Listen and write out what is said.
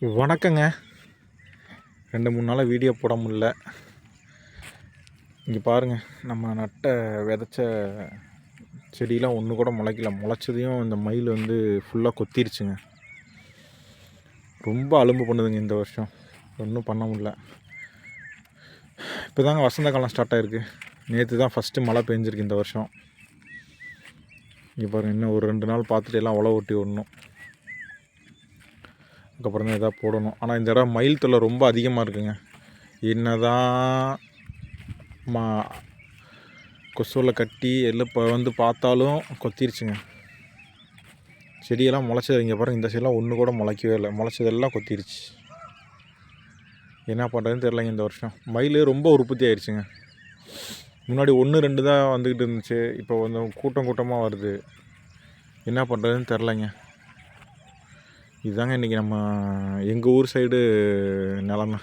வணக்கங்க. 2-3 நாளாக வீடியோ போட முடில. இங்கே பாருங்கள், நம்ம விதைச்ச செடியெலாம் ஒன்று கூட முளைக்கல. முளைச்சதையும் இந்த மயில் வந்து ஃபுல்லாக கொத்திருச்சுங்க. ரொம்ப அலும்பு பண்ணுதுங்க இந்த வருஷம். ஒன்றும் பண்ண முடில. இப்போ தாங்க வசந்த காலம் ஸ்டார்ட் ஆகிருக்கு. நேற்று தான் ஃபஸ்ட்டு மழை பெஞ்சிருக்கு இந்த வருஷம். இங்கே பாருங்கள், இன்னும் ஒரு 2 நாள் பார்த்துட்டு எல்லாம் உழவு ஓட்டி விடணும். அதுக்கப்புறம் தான் எதாவது போடணும். ஆனால் இந்த தடவை மயில் தொல்லை ரொம்ப அதிகமாக இருக்குங்க. என்ன தான் கொசுவில் கட்டி எல்லாம் இப்போ வந்து பார்த்தாலும் கொத்திருச்சுங்க. செடியெல்லாம் முளைச்சது இங்கே பாருங்கள், இந்த சைடெலாம் ஒன்று கூட முளைக்கவே இல்லை. முளைச்சதெல்லாம் கொத்திருச்சு. என்ன பண்ணுறதுன்னு தெரிலங்க இந்த வருஷம். மயில் ரொம்ப உற்பத்தி ஆயிடுச்சுங்க. முன்னாடி 1-2 தான் வந்துக்கிட்டு இருந்துச்சு. இப்போ வந்து கூட்டமாக வருது. என்ன பண்ணுறதுன்னு தெரிலங்க. இதுதாங்க இன்றைக்கி நம்ம எங்கள் ஊர் சைடு நிலமை.